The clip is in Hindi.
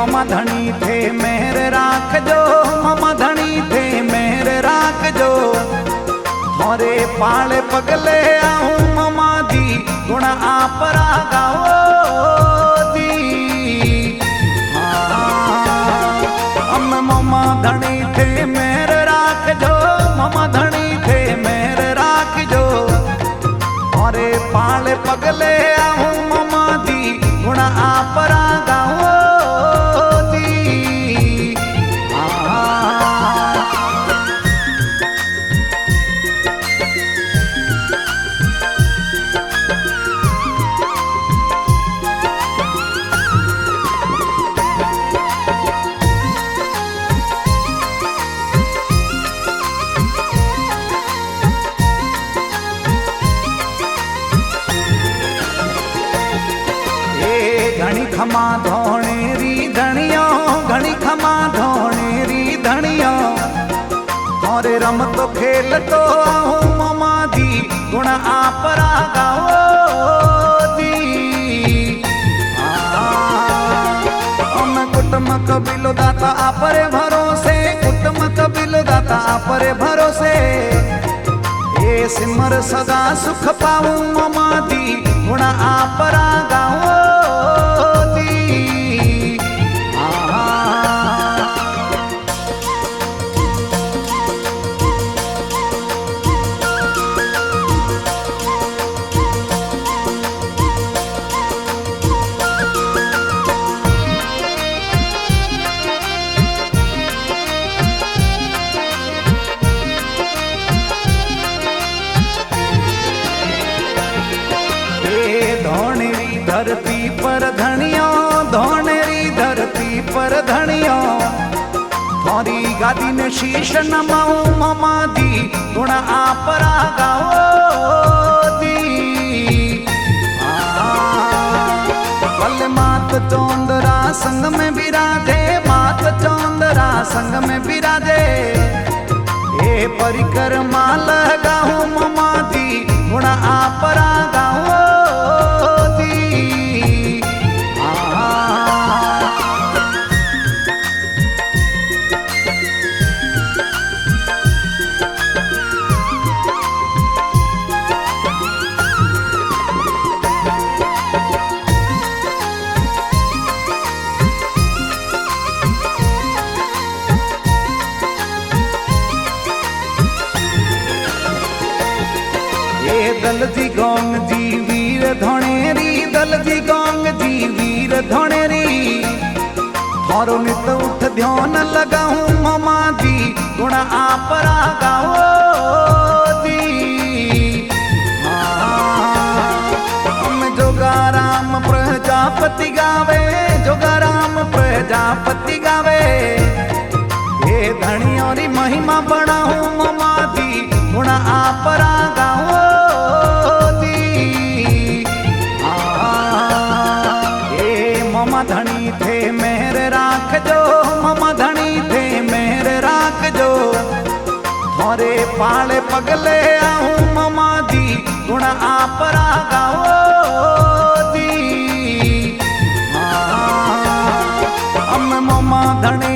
ममा धनी थे मेहर राख जो, ममा धनी थे मेहर राख जो। मोरे पाले पगले आऊं ममा दी गुण आप गाओ दी। हम ममा धनी थे मेहर राख जो, ममा धनी थे मेहर राख जो। मोरे पाले पगले आऊं ममा दी गुण आप गाओ दी। घणी खमा धोणेरी धणियों, घणी खमा धोणेरी धणियों। और रमत खेल तो आऊं ममा दी गुण आप गाओ दी। कुटुम कबिलो दाता आपरे भरोसे, कुटुम कबिलो दाता आपरे भरोसे। ये सिमर सदा सुख पाऊं ममा दी गुण आप गाओ दी। धोनेरी धरती पर धनियों, धोनेरी धरती पर धनियों। मोरी गादी ने शीश नमाऊं ममा दी गुण आप गाओ दी। पल मात चौंदरा संग में बिराजे, मात चौंदरा संग में बिराजे। ये परिक्रमा लगाऊं ममा दी गुण आप गाओ दी। दलजी गोंग जी वीर धोणेरी, दलजी गोंग जी वीर धोणेरी। थारो नित उठ ध्यान लगाऊं ममा दी गुण आप गाओ दी। हम जोगाराम प्रजापति गावे, जोगाराम प्रजापति गावे। ये धनियोरी महिमा बढ़ाऊं ममा दी गुण आप गाओ दी। ममा धनी थे मेहर राख जो, ममा धनी थे मेहर राख जो। मोरे पाले पगले आऊं ममा दी गुण आप गाओ दी। हम ममा धनी